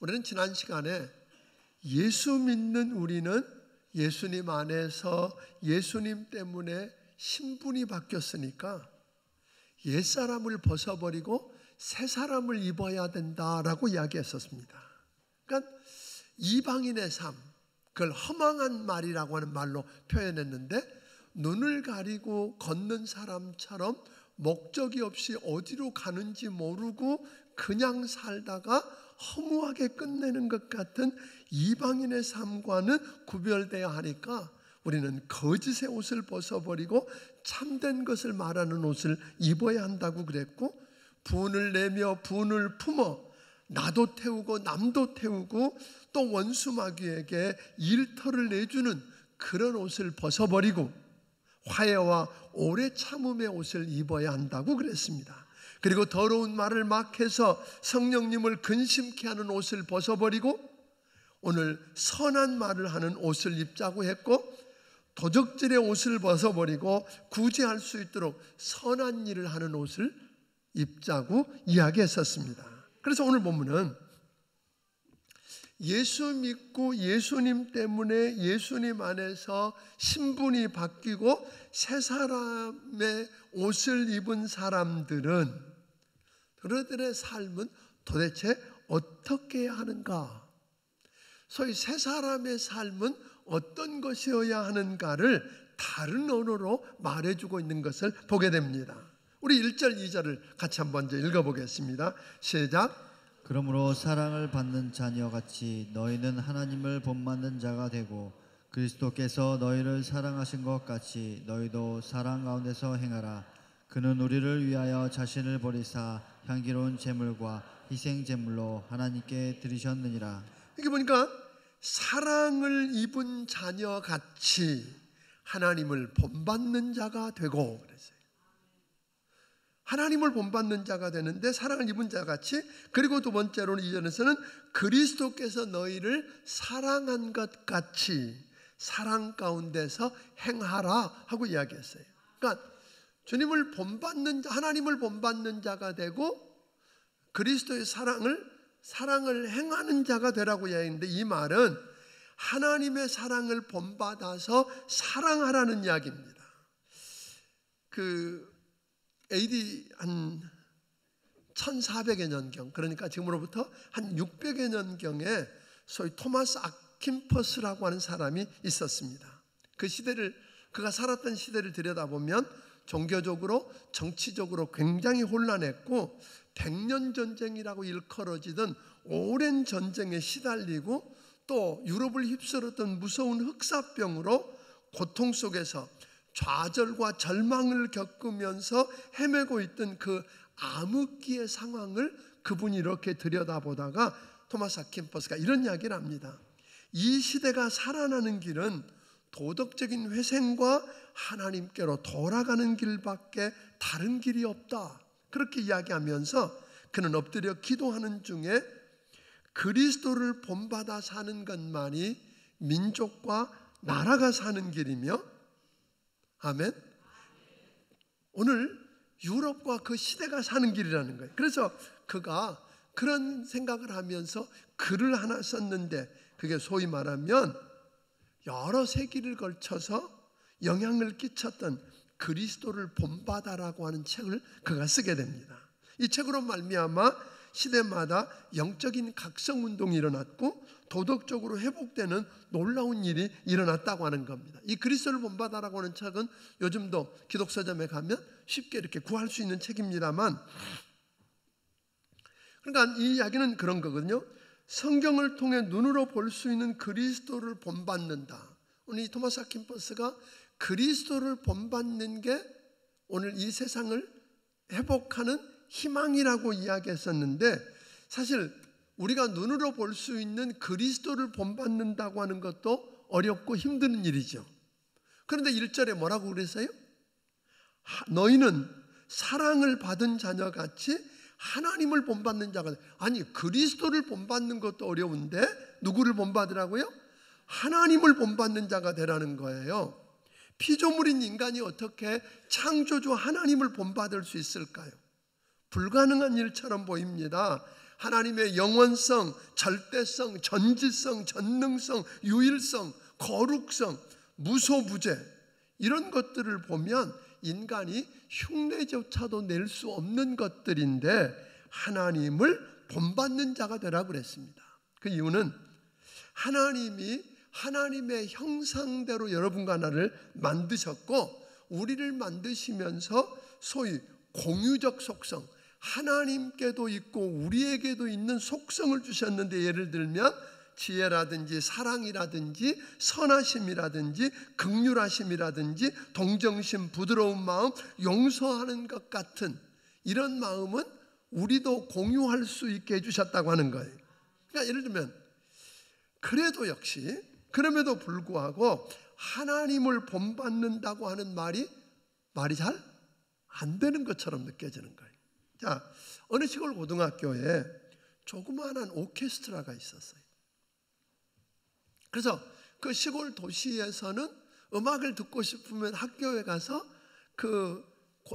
우리는 지난 시간에 예수 믿는 우리는 예수님 안에서 예수님 때문에 신분이 바뀌었으니까 옛사람을 벗어버리고 새사람을 입어야 된다라고 이야기했었습니다. 그러니까 이방인의 삶, 그걸 허망한 말이라고 하는 말로 표현했는데, 눈을 가리고 걷는 사람처럼 목적이 없이 어디로 가는지 모르고 그냥 살다가 허무하게 끝내는 것 같은 이방인의 삶과는 구별되어야 하니까 우리는 거짓의 옷을 벗어버리고 참된 것을 말하는 옷을 입어야 한다고 그랬고, 분을 내며 분을 품어 나도 태우고 남도 태우고 또 원수 마귀에게 일터를 내주는 그런 옷을 벗어버리고 화해와 오래 참음의 옷을 입어야 한다고 그랬습니다. 그리고 더러운 말을 막 해서 성령님을 근심케 하는 옷을 벗어버리고 오늘 선한 말을 하는 옷을 입자고 했고, 도적질의 옷을 벗어버리고 구제할 수 있도록 선한 일을 하는 옷을 입자고 이야기했었습니다. 그래서 오늘 본문은 예수 믿고 예수님 때문에 예수님 안에서 신분이 바뀌고 새 사람의 옷을 입은 사람들은 그들의 삶은 도대체 어떻게 해야 하는가? 소위 새 사람의 삶은 어떤 것이어야 하는가를 다른 언어로 말해주고 있는 것을 보게 됩니다. 우리 1절 2절을 같이 한번 이제 읽어보겠습니다. 시작. 그러므로 사랑을 받는 자녀같이 너희는 하나님을 본받는 자가 되고 그리스도께서 너희를 사랑하신 것 같이 너희도 사랑 가운데서 행하라. 그는 우리를 위하여 자신을 버리사 향기로운 제물과 희생 제물로 하나님께 드리셨느니라. 이게 보니까 사랑을 입은 자녀같이 하나님을 본받는 자가 되고 그랬어요. 하나님을 본받는 자가 되는데 사랑을 입은 자같이, 그리고 두 번째로는 이전에서는 그리스도께서 너희를 사랑한 것 같이 사랑 가운데서 행하라 하고 이야기했어요. 그러니까 주님을 본받는 자, 하나님을 본받는 자가 되고 그리스도의 사랑을 행하는 자가 되라고 이야기했는데, 이 말은 하나님의 사랑을 본받아서 사랑하라는 이야기입니다. AD 한 1400여 년경, 그러니까 지금으로부터 한 600여 년경에 소위 토마스 아킨퍼스라고 하는 사람이 있었습니다. 그가 살았던 시대를 들여다보면 종교적으로 정치적으로 굉장히 혼란했고 100년 전쟁이라고 일컬어지던 오랜 전쟁에 시달리고 또 유럽을 휩쓸었던 무서운 흑사병으로 고통 속에서 좌절과 절망을 겪으면서 헤매고 있던 그 암흑기의 상황을 그분이 이렇게 들여다보다가 토마스 아킨퍼스가 이런 이야기를 합니다. 이 시대가 살아나는 길은 도덕적인 회생과 하나님께로 돌아가는 길밖에 다른 길이 없다. 그렇게 이야기하면서 그는 엎드려 기도하는 중에 그리스도를 본받아 사는 것만이 민족과 나라가 사는 길이며, 아멘, 오늘 유럽과 그 시대가 사는 길이라는 거예요. 그래서 그가 그런 생각을 하면서 글을 하나 썼는데, 그게 소위 말하면 여러 세기를 걸쳐서 영향을 끼쳤던 그리스도를 본받아라고 하는 책을 그가 쓰게 됩니다. 이 책으로 말미암아 시대마다 영적인 각성운동이 일어났고 도덕적으로 회복되는 놀라운 일이 일어났다고 하는 겁니다. 이 그리스도를 본받아라고 하는 책은 요즘도 기독서점에 가면 쉽게 이렇게 구할 수 있는 책입니다만, 그러니까 이 이야기는 그런 거거든요. 성경을 통해 눈으로 볼 수 있는 그리스도를 본받는다. 오늘 이 토마스 아킨퍼스가 그리스도를 본받는 게 오늘 이 세상을 회복하는 희망이라고 이야기했었는데, 사실 우리가 눈으로 볼 수 있는 그리스도를 본받는다고 하는 것도 어렵고 힘든 일이죠. 그런데 1절에 뭐라고 그랬어요? 너희는 사랑을 받은 자녀같이 하나님을 본받는 자가 돼. 아니, 그리스도를 본받는 것도 어려운데 누구를 본받으라고요? 하나님을 본받는 자가 되라는 거예요. 피조물인 인간이 어떻게 창조주 하나님을 본받을 수 있을까요? 불가능한 일처럼 보입니다. 하나님의 영원성, 절대성, 전지성, 전능성, 유일성, 거룩성, 무소부재 이런 것들을 보면 인간이 흉내조차도 낼 수 없는 것들인데 하나님을 본받는 자가 되라고 그랬습니다. 그 이유는 하나님이 하나님의 형상대로 여러분과 나를 만드셨고 우리를 만드시면서 소위 공유적 속성, 하나님께도 있고 우리에게도 있는 속성을 주셨는데, 예를 들면 지혜라든지 사랑이라든지 선하심이라든지 긍휼하심이라든지 동정심, 부드러운 마음, 용서하는 것 같은 이런 마음은 우리도 공유할 수 있게 해주셨다고 하는 거예요. 그러니까 예를 들면 그래도 역시 그럼에도 불구하고 하나님을 본받는다고 하는 말이 잘 안 되는 것처럼 느껴지는 거예요. 자, 어느 시골 고등학교에 조그마한 오케스트라가 있었어요. 그래서 그 시골 도시에서는 음악을 듣고 싶으면 학교에 가서 그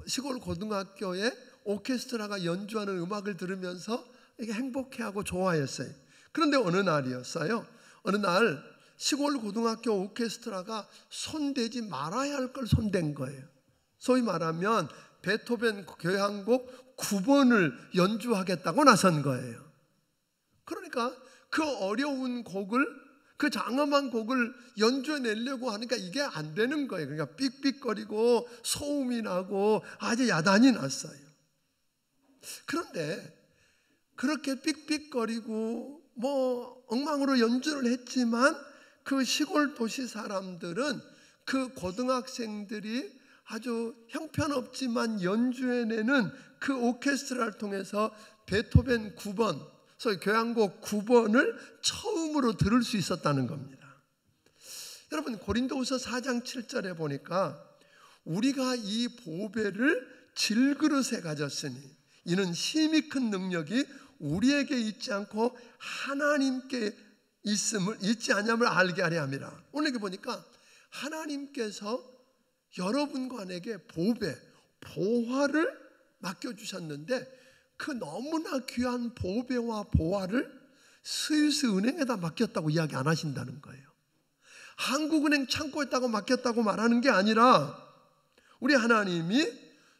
시골 고등학교에 오케스트라가 연주하는 음악을 들으면서 이게 행복해하고 좋아했어요. 그런데 어느 날이었어요. 어느 날 시골 고등학교 오케스트라가 손대지 말아야 할 걸 손댄 거예요. 소위 말하면 베토벤 교향곡 9번을 연주하겠다고 나선 거예요. 그러니까 그 어려운 곡을, 그 장엄한 곡을 연주해내려고 하니까 이게 안 되는 거예요. 그러니까 삑삑거리고 소음이 나고 아주 야단이 났어요. 그런데 그렇게 삑삑거리고 엉망으로 연주를 했지만 그 시골 도시 사람들은 그 고등학생들이 아주 형편없지만 연주해내는 그 오케스트라를 통해서 베토벤 9번, 소위 교향곡 9번을 처음으로 들을 수 있었다는 겁니다. 여러분, 고린도후서 4장 7절에 보니까 우리가 이 보배를 질그릇에 가졌으니 이는 힘이 큰 능력이 우리에게 있지 않고 하나님께 있음을, 있지 않음을 알게 하려 함이라. 오늘 여기 보니까 하나님께서 여러분과 내게 보배, 보화를 맡겨주셨는데 그 너무나 귀한 보배와 보화를 스위스 은행에다 맡겼다고 이야기 안 하신다는 거예요. 한국은행 창고에다가 맡겼다고 말하는 게 아니라 우리 하나님이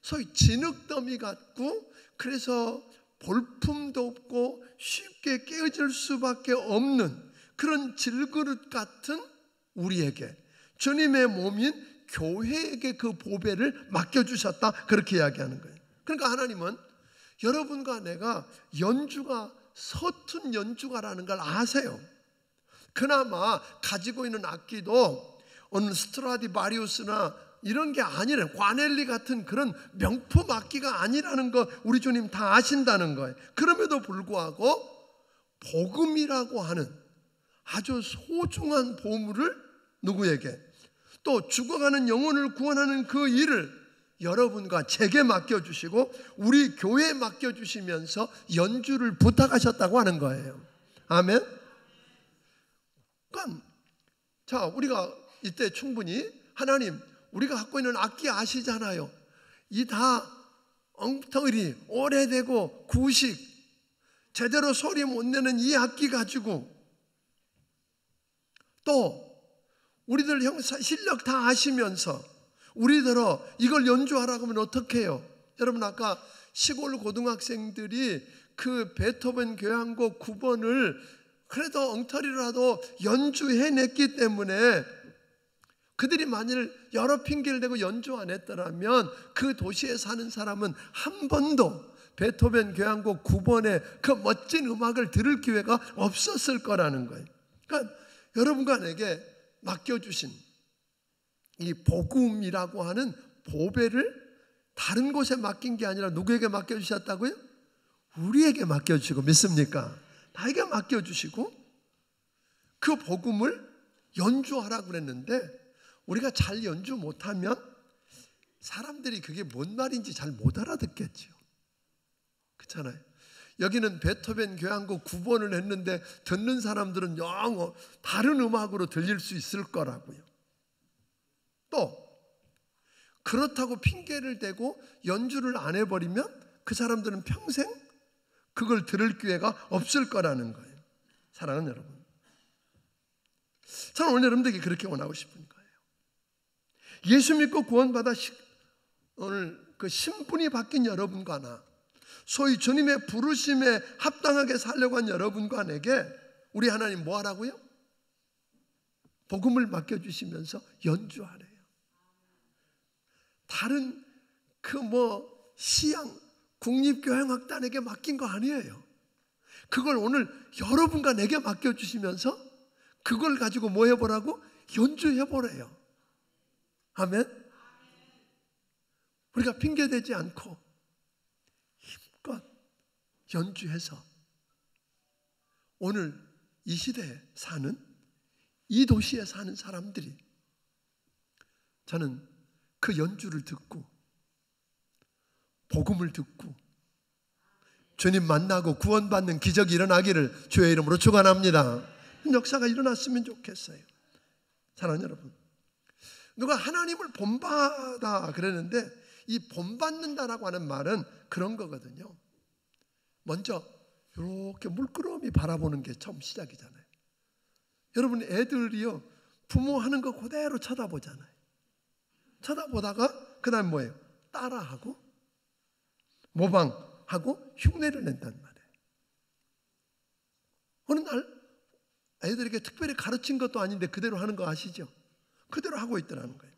소위 진흙더미 같고 그래서 볼품도 없고 쉽게 깨어질 수밖에 없는 그런 질그릇 같은 우리에게, 주님의 몸인 교회에게 그 보배를 맡겨주셨다, 그렇게 이야기하는 거예요. 그러니까 하나님은 여러분과 내가 연주가 서툰 연주가라는 걸 아세요. 그나마 가지고 있는 악기도 어느 스트라디바리우스나 이런 게 아니라 과넬리 같은 그런 명품 악기가 아니라는 거 우리 주님 다 아신다는 거예요. 그럼에도 불구하고 복음이라고 하는 아주 소중한 보물을 누구에게, 또 죽어가는 영혼을 구원하는 그 일을 여러분과 제게 맡겨주시고 우리 교회에 맡겨주시면서 연주를 부탁하셨다고 하는 거예요. 아멘. 그러니까 자, 우리가 이때 충분히 하나님, 우리가 갖고 있는 악기 아시잖아요. 이 다 엉터리, 오래되고 구식, 제대로 소리 못 내는 이 악기 가지고 또 우리들 실력 다 아시면서 우리들어 이걸 연주하라고 하면 어떻게 해요? 여러분, 아까 시골 고등학생들이 그 베토벤 교향곡 9번을 그래도 엉터리라도 연주해냈기 때문에 그들이 만일 여러 핑계를 대고 연주 안 했더라면 그 도시에 사는 사람은 한 번도 베토벤 교향곡 9번의 그 멋진 음악을 들을 기회가 없었을 거라는 거예요. 그러니까 여러분과 내게 맡겨주신 이 복음이라고 하는 보배를 다른 곳에 맡긴 게 아니라 누구에게 맡겨주셨다고요? 우리에게 맡겨주시고, 믿습니까? 나에게 맡겨주시고 그 복음을 연주하라고 그랬는데 우리가 잘 연주 못하면 사람들이 그게 뭔 말인지 잘 못 알아듣겠죠. 그렇잖아요. 여기는 베토벤 교향곡 9번을 했는데 듣는 사람들은 영 다른 음악으로 들릴 수 있을 거라고요. 또 그렇다고 핑계를 대고 연주를 안 해버리면 그 사람들은 평생 그걸 들을 기회가 없을 거라는 거예요. 사랑하는 여러분, 저는 오늘 여러분들에게 그렇게 원하고 싶은 거예요. 예수 믿고 구원받아 오늘 그 신분이 바뀐 여러분과 나, 소위 주님의 부르심에 합당하게 살려고 한 여러분과 내게 우리 하나님 뭐 하라고요? 복음을 맡겨주시면서 연주하래요. 다른 그 시양 국립교향악단에게 맡긴 거 아니에요. 그걸 오늘 여러분과 내게 맡겨주시면서 그걸 가지고 뭐 해보라고? 연주해보래요. 아멘. 우리가 핑계대지 않고 힘껏 연주해서 오늘 이 시대에 사는, 이 도시에 사는 사람들이, 저는 그 연주를 듣고 복음을 듣고 주님 만나고 구원받는 기적이 일어나기를 주의 이름으로 축원합니다. 역사가 일어났으면 좋겠어요. 사랑하는 여러분, 누가 하나님을 본받아 그러는데 이 본받는다라고 하는 말은 그런 거거든요. 먼저 이렇게 물끄러미 바라보는 게 처음 시작이잖아요. 여러분 애들이요, 부모 하는 거 그대로 쳐다보잖아요. 쳐다보다가 그 다음 뭐예요? 따라하고 모방하고 흉내를 낸단 말이에요. 어느 날 애들에게 특별히 가르친 것도 아닌데 그대로 하는 거 아시죠? 그대로 하고 있더라는 거예요.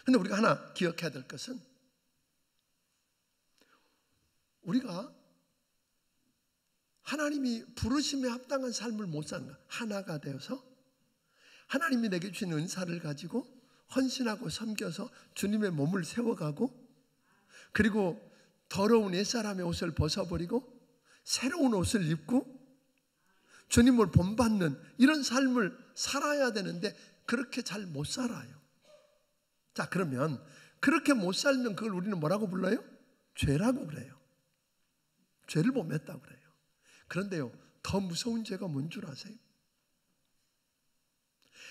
그런데 우리가 하나 기억해야 될 것은, 우리가 하나님이 부르심에 합당한 삶을 못 사는 거야. 하나가 되어서 하나님이 내게 주신 은사를 가지고 헌신하고 섬겨서 주님의 몸을 세워가고, 그리고 더러운 옛사람의 옷을 벗어버리고 새로운 옷을 입고 주님을 본받는 이런 삶을 살아야 되는데 그렇게 잘 못 살아요. 자, 그러면 그렇게 못 살면 그걸 우리는 뭐라고 불러요? 죄라고 그래요. 죄를 범했다고 그래요. 그런데요, 더 무서운 죄가 뭔 줄 아세요?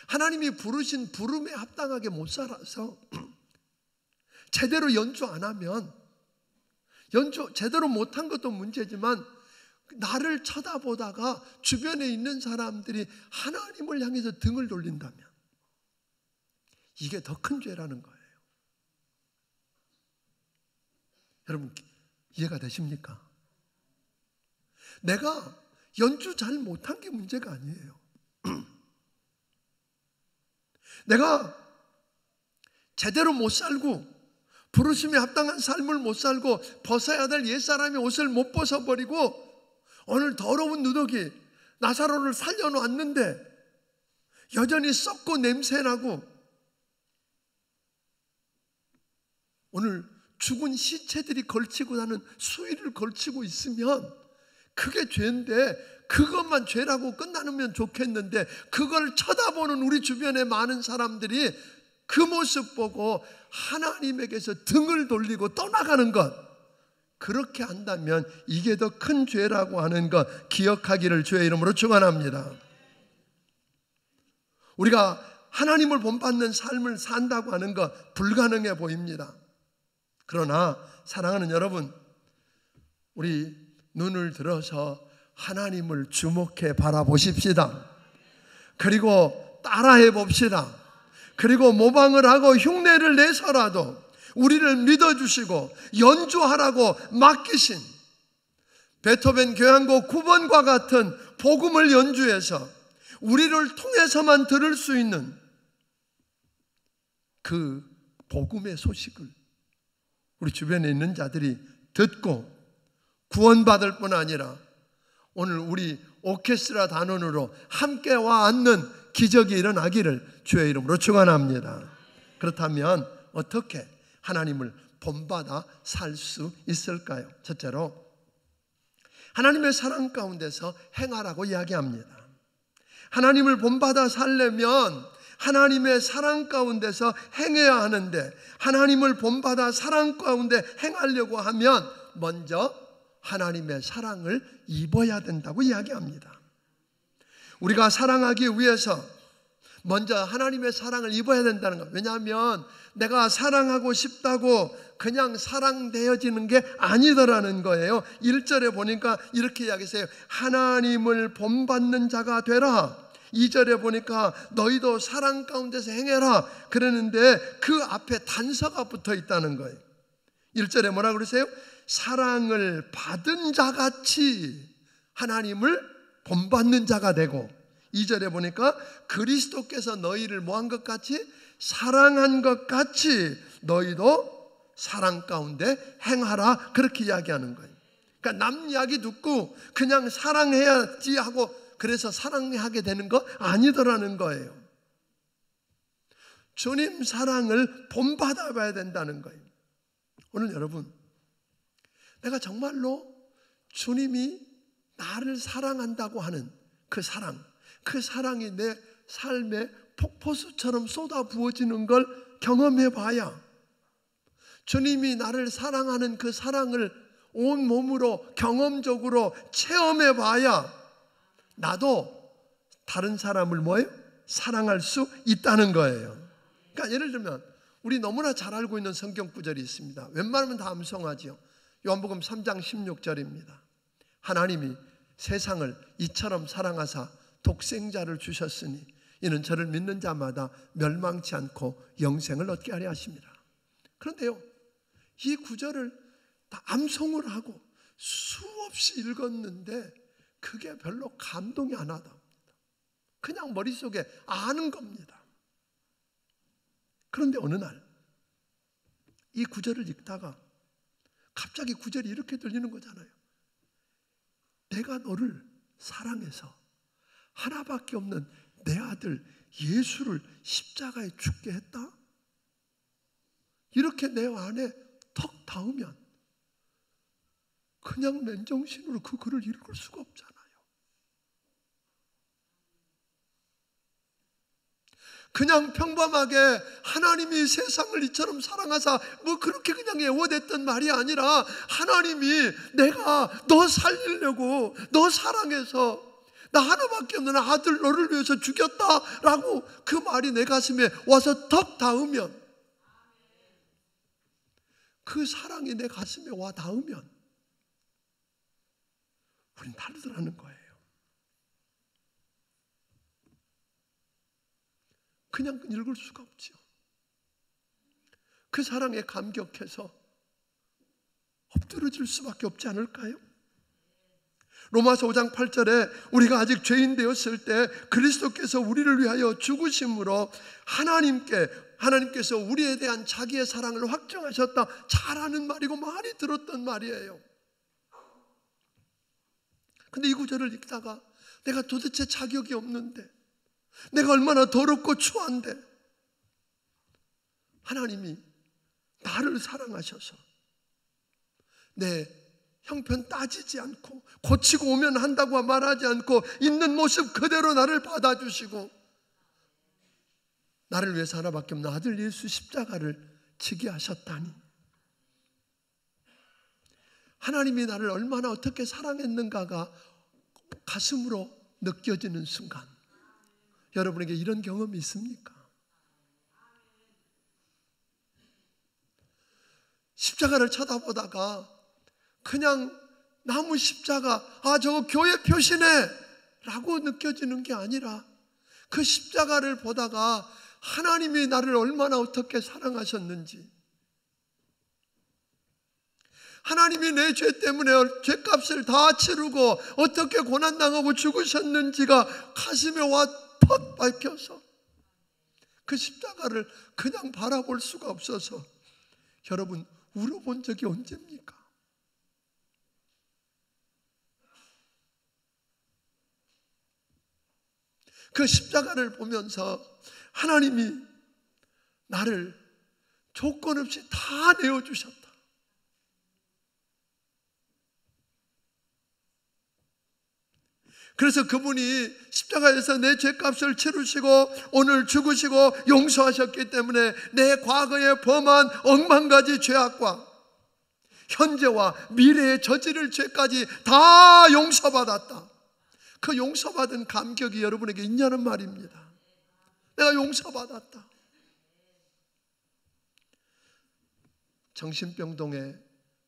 하나님이 부르신 부름에 합당하게 못 살아서 제대로 연주 안 하면, 연주 제대로 못한 것도 문제지만 나를 쳐다보다가 주변에 있는 사람들이 하나님을 향해서 등을 돌린다면 이게 더 큰 죄라는 거예요. 여러분 이해가 되십니까? 내가 연주 잘 못한 게 문제가 아니에요. 내가 제대로 못 살고 부르심에 합당한 삶을 못 살고 벗어야 될 옛사람의 옷을 못 벗어버리고 오늘 더러운 누더기 나사로를 살려놓았는데 여전히 썩고 냄새나고 오늘 죽은 시체들이 걸치고 나는 수의를 걸치고 있으면 그게 죄인데, 그것만 죄라고 끝나면 좋겠는데 그걸 쳐다보는 우리 주변의 많은 사람들이 그 모습 보고 하나님에게서 등을 돌리고 떠나가는 것, 그렇게 한다면 이게 더 큰 죄라고 하는 것 기억하기를 주의 이름으로 축원합니다. 우리가 하나님을 본받는 삶을 산다고 하는 것 불가능해 보입니다. 그러나 사랑하는 여러분, 우리 눈을 들어서 하나님을 주목해 바라보십시다. 그리고 따라해 봅시다. 그리고 모방을 하고 흉내를 내서라도 우리를 믿어주시고 연주하라고 맡기신 베토벤 교향곡 9번과 같은 복음을 연주해서 우리를 통해서만 들을 수 있는 그 복음의 소식을 우리 주변에 있는 자들이 듣고 구원받을 뿐 아니라 오늘 우리 오케스트라 단원으로 함께 와 앉는 기적이 일어나기를 주의 이름으로 축원합니다. 그렇다면 어떻게 하나님을 본받아 살 수 있을까요? 첫째로 하나님의 사랑 가운데서 행하라고 이야기합니다. 하나님을 본받아 살려면 하나님의 사랑 가운데서 행해야 하는데, 하나님을 본받아 사랑 가운데 행하려고 하면 먼저 하나님의 사랑을 입어야 된다고 이야기합니다. 우리가 사랑하기 위해서 먼저 하나님의 사랑을 입어야 된다는 것. 왜냐하면 내가 사랑하고 싶다고 그냥 사랑되어지는 게 아니더라는 거예요. 1절에 보니까 이렇게 이야기했어요. 하나님을 본받는 자가 되라. 2절에 보니까 너희도 사랑 가운데서 행해라 그러는데 그 앞에 단서가 붙어 있다는 거예요. 1절에 뭐라고 그러세요? 사랑을 받은 자같이 하나님을 본받는 자가 되고, 2절에 보니까 그리스도께서 너희를 뭐한 것 같이? 사랑한 것 같이 너희도 사랑 가운데 행하라, 그렇게 이야기하는 거예요. 그러니까 남 이야기 듣고 그냥 사랑해야지 하고 그래서 사랑하게 되는 거 아니더라는 거예요. 주님 사랑을 본받아봐야 된다는 거예요. 오늘 여러분, 내가 정말로 주님이 나를 사랑한다고 하는 그 사랑이 내 삶에 폭포수처럼 쏟아 부어지는 걸 경험해 봐야, 주님이 나를 사랑하는 그 사랑을 온 몸으로 경험적으로 체험해 봐야 나도 다른 사람을 뭐예요? 사랑할 수 있다는 거예요. 그러니까 예를 들면 우리 너무나 잘 알고 있는 성경 구절이 있습니다. 웬만하면 다 암송하지요. 요한복음 3장 16절입니다. 하나님이 세상을 이처럼 사랑하사 독생자를 주셨으니 이는 저를 믿는 자마다 멸망치 않고 영생을 얻게 하려 하십니다. 그런데요, 이 구절을 다 암송을 하고 수없이 읽었는데 그게 별로 감동이 안 하다. 그냥 머릿속에 아는 겁니다. 그런데 어느 날 이 구절을 읽다가 갑자기 구절이 이렇게 들리는 거잖아요. 내가 너를 사랑해서 하나밖에 없는 내 아들 예수를 십자가에 죽게 했다? 이렇게 내 안에 턱 닿으면 그냥 맨정신으로 그 글을 읽을 수가 없잖아요. 그냥 평범하게 하나님이 세상을 이처럼 사랑하사 뭐 그렇게 그냥 애워댔던 말이 아니라, 하나님이 내가 너 살리려고 너 사랑해서 나 하나밖에 없는 아들 너를 위해서 죽였다라고 그 말이 내 가슴에 와서 턱 닿으면, 그 사랑이 내 가슴에 와 닿으면 우린 다르더라는 거예요. 그냥 읽을 수가 없죠. 그 사랑에 감격해서 엎드러질 수밖에 없지 않을까요? 로마서 5장 8절에 우리가 아직 죄인 되었을 때 그리스도께서 우리를 위하여 죽으심으로 하나님께서 우리에 대한 자기의 사랑을 확정하셨다. 잘 아는 말이고 많이 들었던 말이에요. 근데 이 구절을 읽다가 내가 도대체 자격이 없는데, 내가 얼마나 더럽고 추한데 하나님이 나를 사랑하셔서 내 형편 따지지 않고 고치고 오면 한다고 말하지 않고 있는 모습 그대로 나를 받아주시고 나를 위해서 하나밖에 없는 아들 예수 십자가를 지게 하셨다니, 하나님이 나를 얼마나 어떻게 사랑했는가가 가슴으로 느껴지는 순간, 여러분에게 이런 경험이 있습니까? 십자가를 쳐다보다가 그냥 나무 십자가, 저거 교회 표시네 라고 느껴지는 게 아니라, 그 십자가를 보다가 하나님이 나를 얼마나 어떻게 사랑하셨는지, 하나님이 내 죄 때문에 죄값을 다 치르고 어떻게 고난당하고 죽으셨는지가 가슴에 와 퍽 박혀서 그 십자가를 그냥 바라볼 수가 없어서, 여러분 울어본 적이 언제입니까? 그 십자가를 보면서 하나님이 나를 조건 없이 다 내어주셨다. 그래서 그분이 십자가에서 내 죄값을 치르시고 오늘 죽으시고 용서하셨기 때문에 내 과거에 범한 억만 가지 죄악과 현재와 미래에 저지를 죄까지 다 용서받았다. 그 용서받은 감격이 여러분에게 있냐는 말입니다. 내가 용서받았다. 정신병동에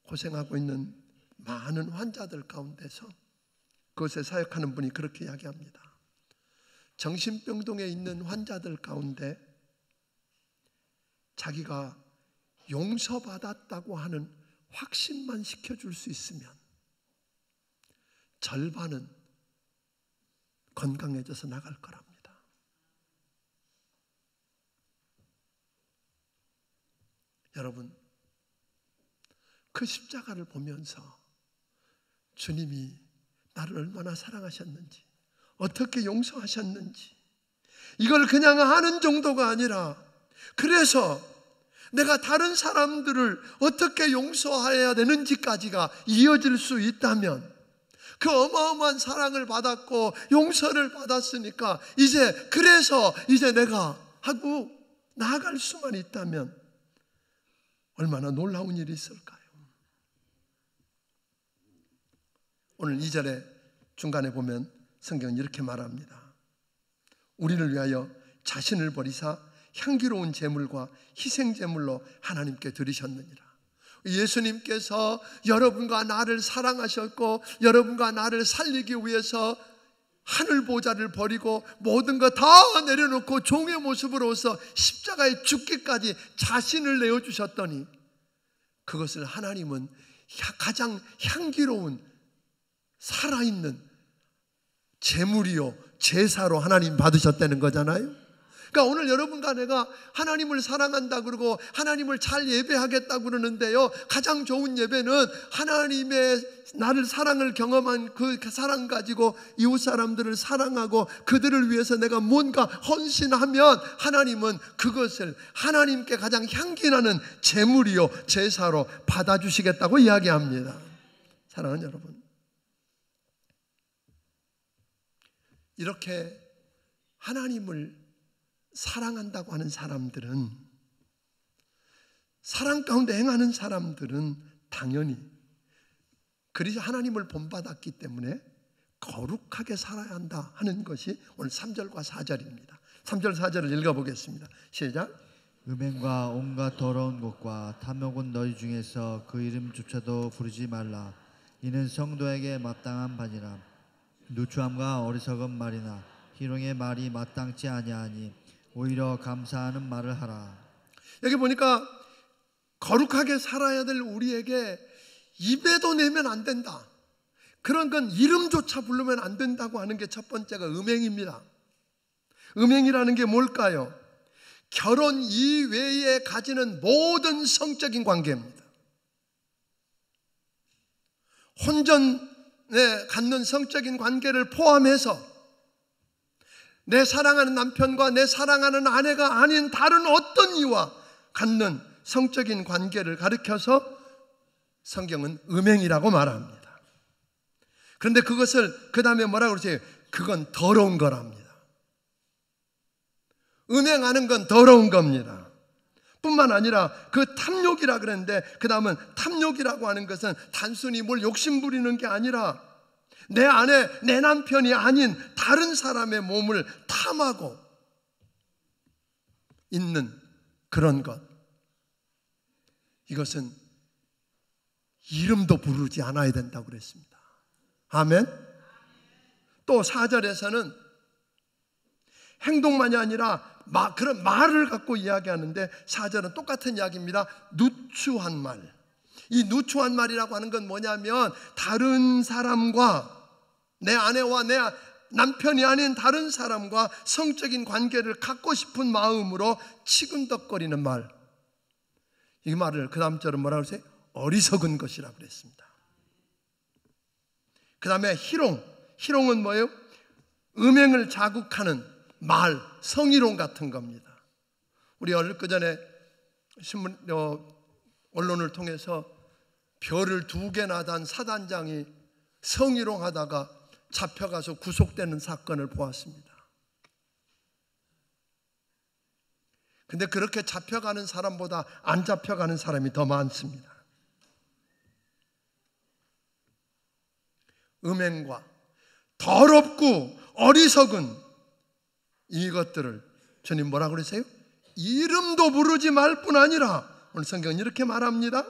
고생하고 있는 많은 환자들 가운데서 그것에 사역하는 분이 그렇게 이야기합니다. 정신병동에 있는 환자들 가운데 자기가 용서받았다고 하는 확신만 시켜줄 수 있으면 절반은 건강해져서 나갈 거랍니다. 여러분, 그 십자가를 보면서 주님이 나를 얼마나 사랑하셨는지, 어떻게 용서하셨는지, 이걸 그냥 아는 정도가 아니라, 그래서 내가 다른 사람들을 어떻게 용서해야 되는지까지가 이어질 수 있다면, 그 어마어마한 사랑을 받았고 용서를 받았으니까 그래서 이제 내가 하고 나아갈 수만 있다면 얼마나 놀라운 일이 있을까요? 오늘 2절에 중간에 보면 성경은 이렇게 말합니다. 우리를 위하여 자신을 버리사 향기로운 제물과 희생제물로 하나님께 드리셨느니라. 예수님께서 여러분과 나를 사랑하셨고 여러분과 나를 살리기 위해서 하늘 보좌를 버리고 모든 것 다 내려놓고 종의 모습으로서 십자가에 죽기까지 자신을 내어주셨더니, 그것을 하나님은 가장 향기로운 살아있는 제물이요 제사로 하나님 받으셨다는 거잖아요. 그러니까 오늘 여러분과 내가 하나님을 사랑한다 그러고 하나님을 잘 예배하겠다 그러는데요, 가장 좋은 예배는 하나님의 나를 사랑을 경험한 그 사랑 가지고 이웃 사람들을 사랑하고 그들을 위해서 내가 뭔가 헌신하면 하나님은 그것을 하나님께 가장 향기나는 제물이요 제사로 받아주시겠다고 이야기합니다. 사랑하는 여러분, 이렇게 하나님을 사랑한다고 하는 사람들은, 사랑 가운데 행하는 사람들은 당연히 그리스도 하나님을 본받았기 때문에 거룩하게 살아야 한다 하는 것이 오늘 3절과 4절입니다. 3절 4절을 읽어보겠습니다. 시작. 음행과 온갖 더러운 것과 탐욕은 너희 중에서 그 이름조차도 부르지 말라. 이는 성도에게 마땅한 바니라. 누추함과 어리석은 말이나 희롱의 말이 마땅치 아니하니 오히려 감사하는 말을 하라. 여기 보니까 거룩하게 살아야 될 우리에게 입에도 내면 안 된다, 그런 건 이름조차 부르면 안 된다고 하는 게 첫 번째가 음행입니다. 음행이라는 게 뭘까요? 결혼 이외에 가지는 모든 성적인 관계입니다. 혼전에 갖는 성적인 관계를 포함해서 내 사랑하는 남편과 내 사랑하는 아내가 아닌 다른 어떤 이와 갖는 성적인 관계를 가리켜서 성경은 음행이라고 말합니다. 그런데 그것을 그 다음에 뭐라고 그러세요? 그건 더러운 거랍니다. 음행하는 건 더러운 겁니다. 뿐만 아니라 그 탐욕이라 그랬는데, 그 다음은 탐욕이라고 하는 것은 단순히 뭘 욕심 부리는 게 아니라 내 아내, 내 남편이 아닌 다른 사람의 몸을 탐하고 있는 그런 것, 이것은 이름도 부르지 않아야 된다고 그랬습니다. 아멘. 또 4절에서는 행동만이 아니라 그런 말을 갖고 이야기하는데, 4절은 똑같은 이야기입니다. 누추한 말. 이 누추한 말이라고 하는 건 뭐냐면, 다른 사람과, 내 아내와 내 남편이 아닌 다른 사람과 성적인 관계를 갖고 싶은 마음으로 치근덕거리는 말. 이 말을 그 다음 절은 뭐라고 그랬어요? 어리석은 것이라고 그랬습니다. 그 다음에 희롱은 뭐예요? 음행을 자극하는 말, 성희롱 같은 겁니다. 우리 엊그전에 신문, 언론을 통해서 별을 2개나 단 사단장이 성희롱하다가 잡혀가서 구속되는 사건을 보았습니다. 근데 그렇게 잡혀가는 사람보다 안 잡혀가는 사람이 더 많습니다. 음행과 더럽고 어리석은 이것들을 주님 뭐라고 그러세요? 이름도 부르지 말 뿐 아니라, 오늘 성경은 이렇게 말합니다.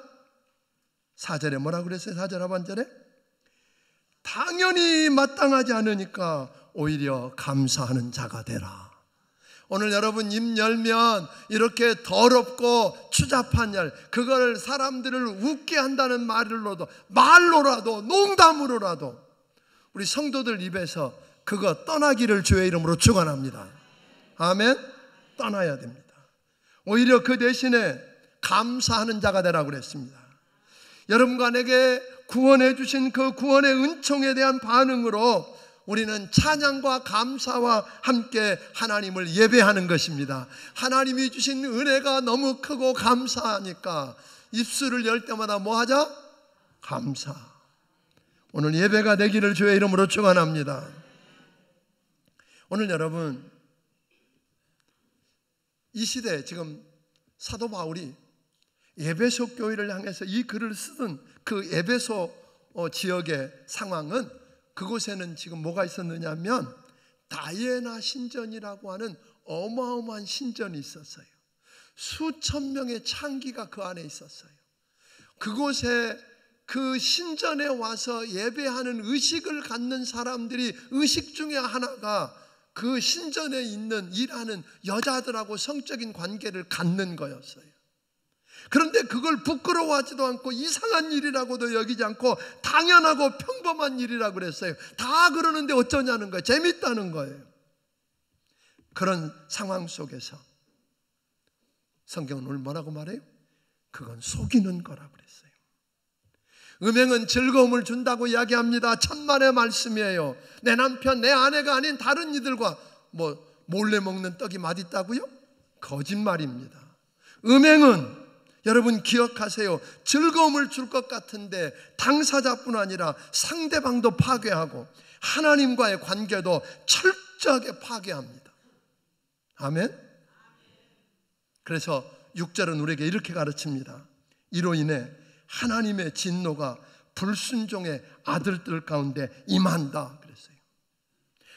4절에 뭐라고 그랬어요? 4절 하반절에 당연히 마땅하지 않으니까 오히려 감사하는 자가 되라. 오늘 여러분 입 열면 이렇게 더럽고 추잡한 일, 그걸 사람들을 웃게 한다는 말로라도 농담으로라도 우리 성도들 입에서 그거 떠나기를 주의 이름으로 축원합니다. 아멘. 떠나야 됩니다. 오히려 그 대신에 감사하는 자가 되라고 그랬습니다. 여러분과 내게 구원해 주신 그 구원의 은총에 대한 반응으로 우리는 찬양과 감사와 함께 하나님을 예배하는 것입니다. 하나님이 주신 은혜가 너무 크고 감사하니까 입술을 열 때마다 뭐 하자? 감사. 오늘 예배가 되기를 주의 이름으로 축원합니다. 오늘 여러분, 이 시대에 지금 사도 바울이 에베소 교회를 향해서 이 글을 쓰던 그 에베소 지역의 상황은, 그곳에는 지금 뭐가 있었느냐 하면 다이애나 신전이라고 하는 어마어마한 신전이 있었어요. 수천 명의 창기가 그 안에 있었어요. 그곳에 그 신전에 와서 예배하는 의식을 갖는 사람들이, 의식 중에 하나가 그 신전에 있는 일하는 여자들하고 성적인 관계를 갖는 거였어요. 그런데 그걸 부끄러워하지도 않고 이상한 일이라고도 여기지 않고 당연하고 평범한 일이라고 그랬어요. 다 그러는데 어쩌냐는 거예요. 재밌다는 거예요. 그런 상황 속에서 성경은 오늘 뭐라고 말해요? 그건 속이는 거라고 그랬어요. 음행은 즐거움을 준다고 이야기합니다. 천만의 말씀이에요. 내 남편, 내 아내가 아닌 다른 이들과 몰래 먹는 떡이 맛있다고요? 거짓말입니다. 음행은 여러분 기억하세요. 즐거움을 줄 것 같은데 당사자뿐 아니라 상대방도 파괴하고 하나님과의 관계도 철저하게 파괴합니다. 아멘. 그래서 6절은 우리에게 이렇게 가르칩니다. 이로 인해 하나님의 진노가 불순종의 아들들 가운데 임한다 그랬어요.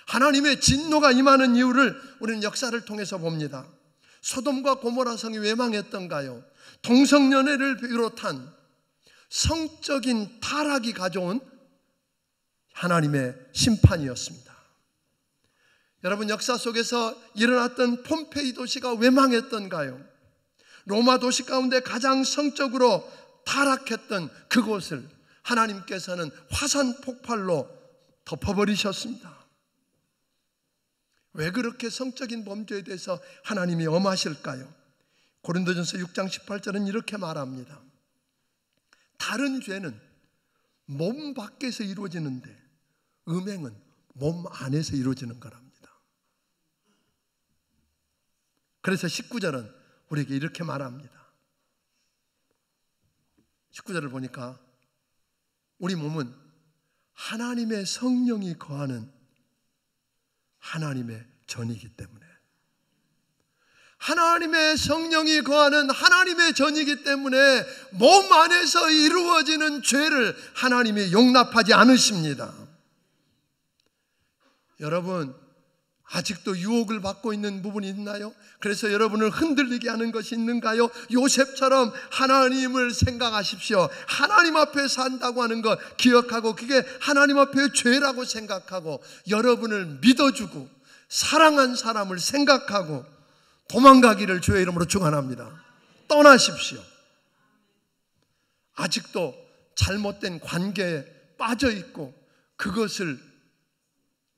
하나님의 진노가 임하는 이유를 우리는 역사를 통해서 봅니다. 소돔과 고모라 성이 왜 망했던가요? 동성연애를 비롯한 성적인 타락이 가져온 하나님의 심판이었습니다. 여러분, 역사 속에서 일어났던 폼페이 도시가 왜 망했던가요? 로마 도시 가운데 가장 성적으로 타락했던 그곳을 하나님께서는 화산 폭발로 덮어버리셨습니다. 왜 그렇게 성적인 범죄에 대해서 하나님이 엄하실까요? 고린도전서 6장 18절은 이렇게 말합니다. 다른 죄는 몸 밖에서 이루어지는데 음행은 몸 안에서 이루어지는 거랍니다. 그래서 19절은 우리에게 이렇게 말합니다. 19절을 보니까 우리 몸은 하나님의 성령이 거하는 하나님의 전이기 때문에, 하나님의 성령이 거하는 하나님의 전이기 때문에 몸 안에서 이루어지는 죄를 하나님이 용납하지 않으십니다. 여러분, 아직도 유혹을 받고 있는 부분이 있나요? 그래서 여러분을 흔들리게 하는 것이 있는가요? 요셉처럼 하나님을 생각하십시오. 하나님 앞에 산다고 하는 것 기억하고 그게 하나님 앞에 죄라고 생각하고 여러분을 믿어주고 사랑한 사람을 생각하고 도망가기를 주의 이름으로 축원합니다. 떠나십시오. 아직도 잘못된 관계에 빠져 있고 그것을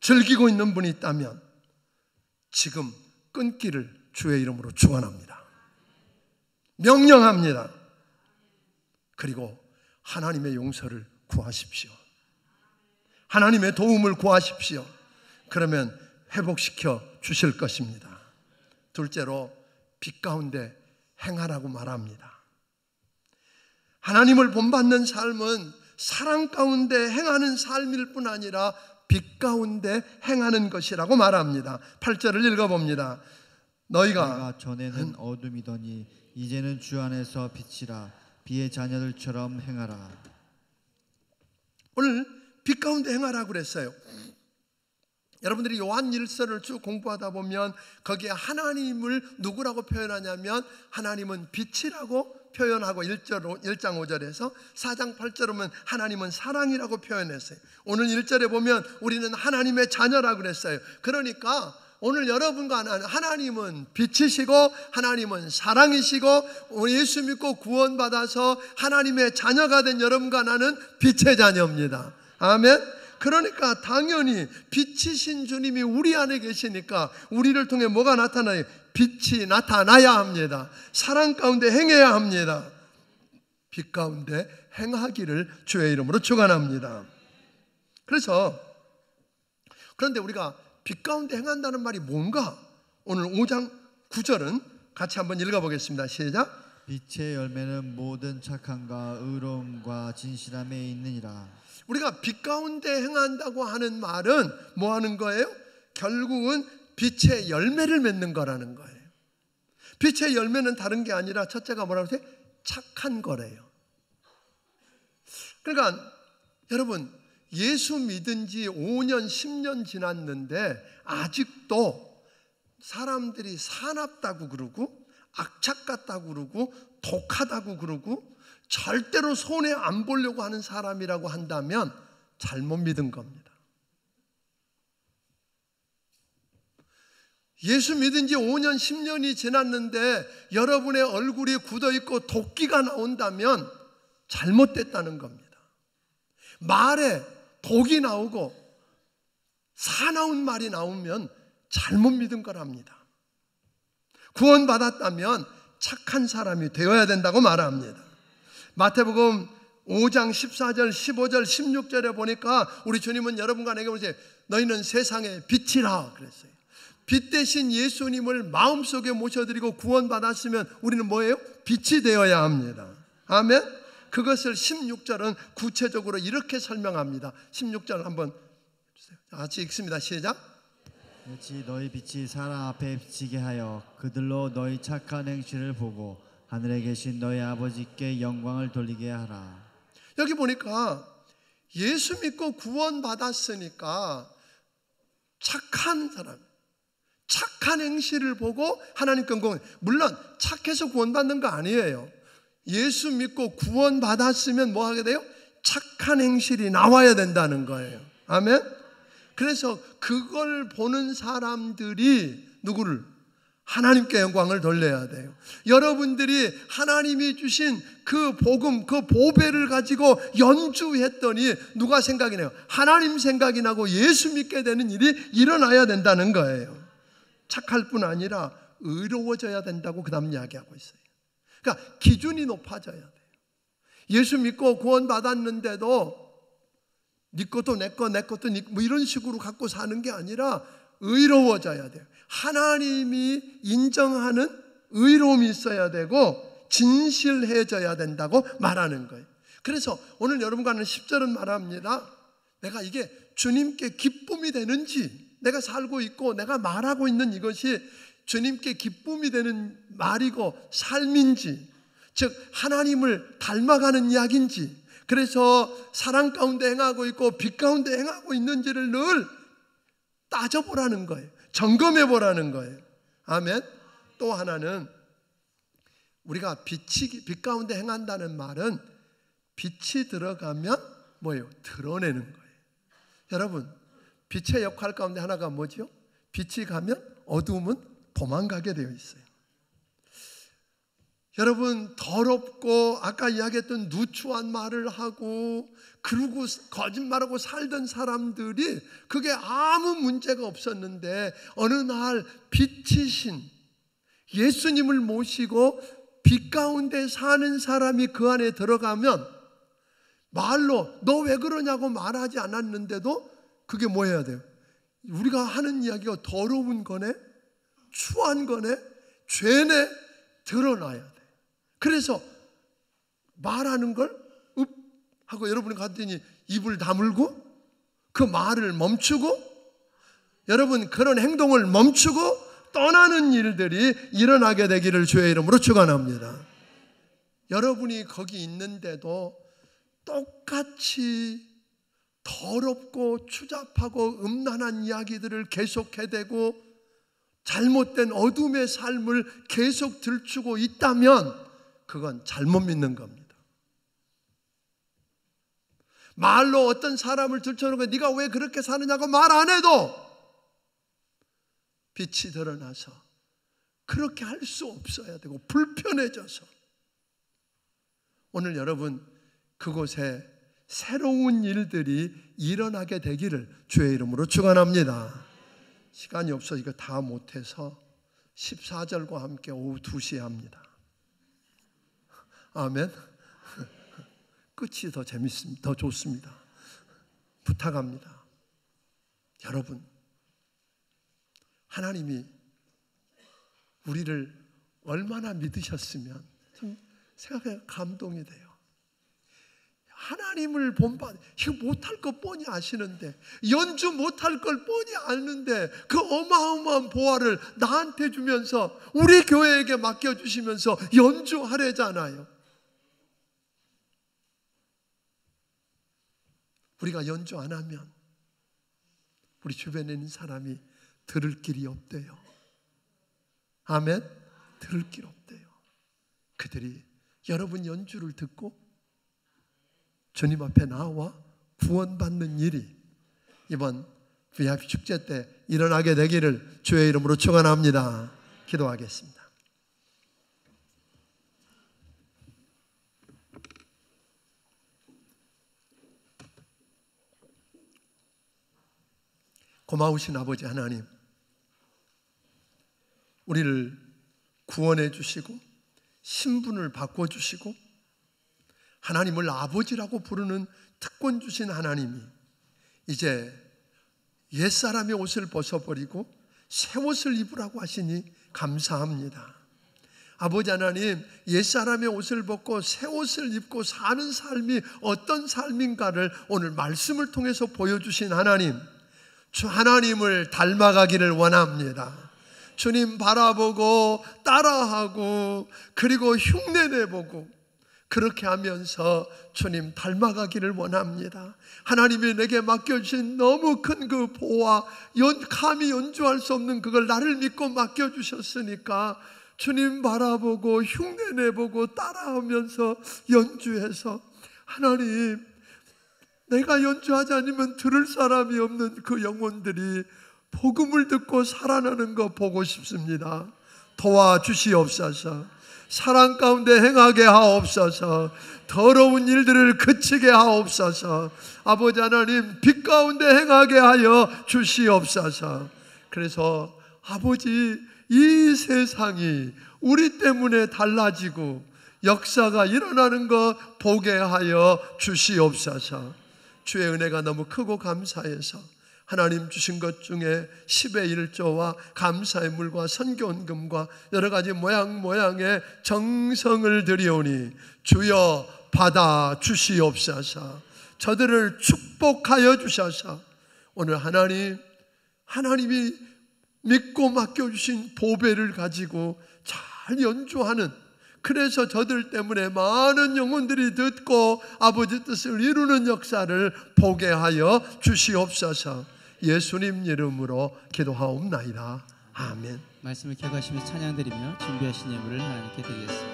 즐기고 있는 분이 있다면 지금 끊기를 주의 이름으로 축원합니다. 명령합니다. 그리고 하나님의 용서를 구하십시오. 하나님의 도움을 구하십시오. 그러면 회복시켜 주실 것입니다. 둘째로 빛 가운데 행하라고 말합니다. 하나님을 본받는 삶은 사랑 가운데 행하는 삶일 뿐 아니라 빛 가운데 행하는 것이라고 말합니다. 8절을 읽어봅니다. 너희가 전에는 어둠이더니 이제는 주 안에서 빛이라. 비의 자녀들처럼 행하라. 오늘 빛 가운데 행하라고 그랬어요. 여러분들이 요한 1서를 쭉 공부하다 보면 거기에 하나님을 누구라고 표현하냐면 하나님은 빛이라고 표현하고 1장 5절에서 4장 8절에 보면 하나님은 사랑이라고 표현했어요. 오늘 1절에 보면 우리는 하나님의 자녀라고 그랬어요. 그러니까 오늘 여러분과 나는 하나님은 빛이시고 하나님은 사랑이시고 우리 예수 믿고 구원받아서 하나님의 자녀가 된 여러분과 나는 빛의 자녀입니다. 아멘. 그러니까 당연히 빛이신 주님이 우리 안에 계시니까 우리를 통해 뭐가 나타나요? 빛이 나타나야 합니다. 사랑 가운데 행해야 합니다. 빛 가운데 행하기를 주의 이름으로 축원합니다. 그런데 우리가 빛 가운데 행한다는 말이 뭔가? 오늘 5장 9절은 같이 한번 읽어보겠습니다. 시작. 빛의 열매는 모든 착함과 의로움과 진실함에 있느니라. 우리가 빛 가운데 행한다고 하는 말은 뭐 하는 거예요? 결국은 빛의 열매를 맺는 거라는 거예요. 빛의 열매는 다른 게 아니라 첫째가 뭐라고 해요? 착한 거래요. 그러니까 여러분, 예수 믿은 지 5년 10년 지났는데 아직도 사람들이 사납다고 그러고 악착 같다고 그러고 독하다고 그러고 절대로 손해 안 보려고 하는 사람이라고 한다면 잘못 믿은 겁니다. 예수 믿은 지 5년 10년이 지났는데 여러분의 얼굴이 굳어있고 도끼가 나온다면 잘못됐다는 겁니다. 말에 독이 나오고 사나운 말이 나오면 잘못 믿은 거랍니다. 구원받았다면 착한 사람이 되어야 된다고 말합니다. 마태복음 5장 14절 15절 16절에 보니까 우리 주님은 여러분과 내게 보세요. 너희는 세상의 빛이라 그랬어요. 빛 대신 예수님을 마음속에 모셔드리고 구원받았으면 우리는 뭐예요? 빛이 되어야 합니다. 아멘. 그것을 16절은 구체적으로 이렇게 설명합니다. 16절 한번 주세요. 같이 읽습니다. 시작. 그렇지 너희 빛이 사람 앞에 비치게 하여 그들로 너희 착한 행실을 보고 하늘에 계신 너희 아버지께 영광을 돌리게 하라. 여기 보니까 예수 믿고 구원받았으니까 착한 사람, 착한 행실을 보고 하나님께 영광을, 물론 착해서 구원받는 거 아니에요. 예수 믿고 구원받았으면 뭐 하게 돼요? 착한 행실이 나와야 된다는 거예요. 아멘. 그래서 그걸 보는 사람들이 누구를? 하나님께 영광을 돌려야 돼요. 여러분들이 하나님이 주신 그 복음, 그 보배를 가지고 연주했더니 누가 생각이 나요? 하나님 생각이 나고 예수 믿게 되는 일이 일어나야 된다는 거예요. 착할 뿐 아니라 의로워져야 된다고 그 다음 이야기하고 있어요. 그러니까 기준이 높아져야 돼요. 예수 믿고 구원받았는데도 네 것도 내 것도 네, 뭐 이런 식으로 갖고 사는 게 아니라 의로워져야 돼요. 하나님이 인정하는 의로움이 있어야 되고 진실해져야 된다고 말하는 거예요. 그래서 오늘 여러분과는 10절은 말합니다. 내가 이게 주님께 기쁨이 되는지, 내가 살고 있고 내가 말하고 있는 이것이 주님께 기쁨이 되는 말이고 삶인지, 즉 하나님을 닮아가는 이야기인지, 그래서 사랑 가운데 행하고 있고 빛 가운데 행하고 있는지를 늘 따져보라는 거예요. 점검해보라는 거예요. 아멘. 또 하나는 우리가 빛 가운데 행한다는 말은 빛이 들어가면 뭐예요? 드러내는 거예요. 여러분, 빛의 역할 가운데 하나가 뭐죠? 빛이 가면 어두움은 도망가게 되어 있어요. 여러분, 더럽고 아까 이야기했던 누추한 말을 하고 그러고 거짓말하고 살던 사람들이 그게 아무 문제가 없었는데 어느 날 빛이신 예수님을 모시고 빛 가운데 사는 사람이 그 안에 들어가면 말로 너 왜 그러냐고 말하지 않았는데도 그게 뭐 해야 돼요? 우리가 하는 이야기가 더러운 거네, 추한 거네, 죄네 드러나야 돼. 그래서 말하는 걸 하고 여러분이 갔더니 입을 다물고 그 말을 멈추고 여러분 그런 행동을 멈추고 떠나는 일들이 일어나게 되기를 주의 이름으로 축원합니다. 여러분이 거기 있는데도 똑같이 더럽고 추잡하고 음란한 이야기들을 계속 해대고 잘못된 어둠의 삶을 계속 들추고 있다면 그건 잘못 믿는 겁니다. 말로 어떤 사람을 들춰놓고 네가 왜 그렇게 사느냐고 말 안 해도 빛이 드러나서 그렇게 할 수 없어야 되고 불편해져서 오늘 여러분 그곳에 새로운 일들이 일어나게 되기를 주의 이름으로 축원합니다. 시간이 없어 이거 다 못해서 14절과 함께 오후 2시에 합니다. 아멘. 끝이 더 재밌습니다. 더 좋습니다. 부탁합니다. 여러분, 하나님이 우리를 얼마나 믿으셨으면 좀 생각해 감동이 돼요. 하나님을 본받, 이거 못할 거 뻔히 아시는데, 연주 못할 걸 뻔히 아는데 그 어마어마한 보화를 나한테 주면서 우리 교회에게 맡겨주시면서 연주하래잖아요. 우리가 연주 안 하면 우리 주변에 있는 사람이 들을 길이 없대요. 아멘. 들을 길 없대요. 그들이 여러분 연주를 듣고 주님 앞에 나와 구원받는 일이 이번 VIP 축제 때 일어나게 되기를 주의 이름으로 축원합니다. 기도하겠습니다. 고마우신 아버지 하나님, 우리를 구원해 주시고 신분을 바꿔주시고 하나님을 아버지라고 부르는 특권 주신 하나님이 이제 옛사람의 옷을 벗어버리고 새 옷을 입으라고 하시니 감사합니다. 아버지 하나님, 옛사람의 옷을 벗고 새 옷을 입고 사는 삶이 어떤 삶인가를 오늘 말씀을 통해서 보여주신 하나님, 주 하나님을 닮아가기를 원합니다. 주님 바라보고 따라하고 그리고 흉내내보고 그렇게 하면서 주님 닮아가기를 원합니다. 하나님이 내게 맡겨주신 너무 큰 그 보화, 감히 연주할 수 없는 그걸 나를 믿고 맡겨주셨으니까 주님 바라보고 흉내내보고 따라하면서 연주해서 하나님, 내가 연주하지 않으면 들을 사람이 없는 그 영혼들이 복음을 듣고 살아나는 거 보고 싶습니다. 도와주시옵소서. 사랑 가운데 행하게 하옵소서. 더러운 일들을 그치게 하옵소서. 아버지 하나님, 빛 가운데 행하게 하여 주시옵소서. 그래서 아버지, 이 세상이 우리 때문에 달라지고 역사가 일어나는 거 보게 하여 주시옵소서. 주의 은혜가 너무 크고 감사해서 하나님 주신 것 중에 10의 1조와 감사의 물과 선교헌금과 여러 가지 모양의 정성을 드리오니 주여 받아 주시옵소서. 저들을 축복하여 주셔서 오늘 하나님이 믿고 맡겨주신 보배를 가지고 잘 연주하는, 그래서 저들 때문에 많은 영혼들이 듣고 아버지 뜻을 이루는 역사를 보게 하여 주시옵소서. 예수님 이름으로 기도하옵나이다. 아멘. 말씀을 켜가시며 찬양드리며 준비하신 예물을 하나님께 드리겠습니다.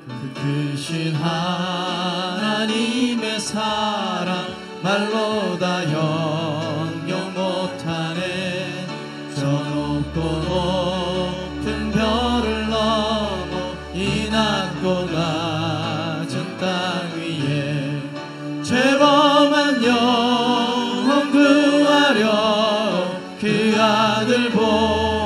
그 크신 하나님의 사랑 말로 다 형용 못하네. 저 높고 높은 별을 넘어 이 낮고 낮은 땅 위에 죄범한 영혼 구하려 그 아들 보내사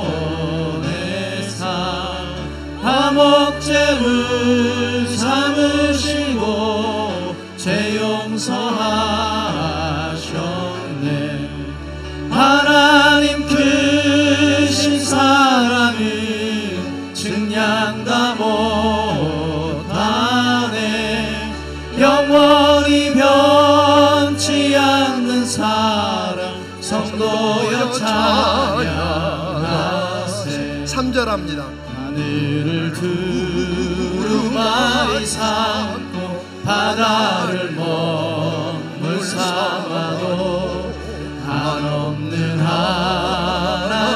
화목제물 삼으시고 죄 용서하셨네. 하나님 크신 사랑은 증량 다 못하네. 영원히 변치 않는 사랑 성도여 찬양하세. 3절 합니다. 하늘을 두루마 다리 삼고 바다를 먹물 삼아도 한없는 하나님의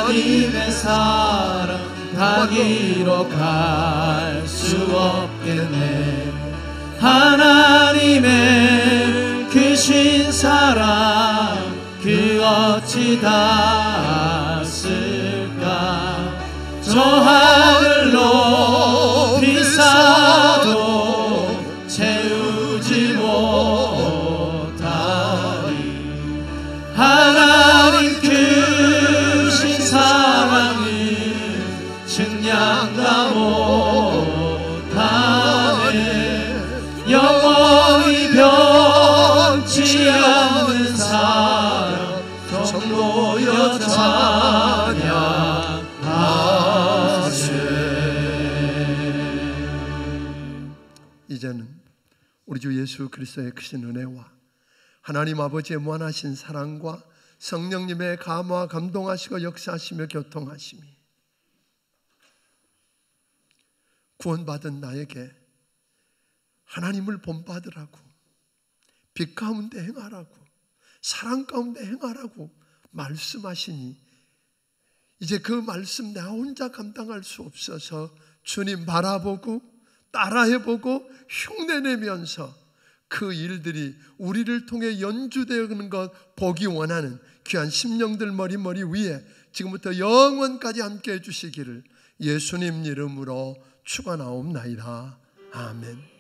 사랑 다 기록할 수 없겠네. 하나님의 크신 사랑 그 어찌 닿았을까. 저 하늘 높이 쌓아도 채우지 못하리. 하나님 크신 사랑을 측량 다 못하네. 영원히 변치 않는 사랑 성도여 찬양하세. 이제는 우리 주 예수 그리스도의 크신 은혜와 하나님 아버지의 무한하신 사랑과 성령님의 감화 감동하시고 역사하시며 교통하심이 구원받은 나에게 하나님을 본받으라고, 빛 가운데 행하라고, 사랑 가운데 행하라고 말씀하시니 이제 그 말씀 나 혼자 감당할 수 없어서 주님 바라보고 따라해보고 흉내내면서 그 일들이 우리를 통해 연주되는 것 보기 원하는 귀한 심령들 머리 위에 지금부터 영원까지 함께 해주시기를 예수님 이름으로 축원하옵나이다. 아멘.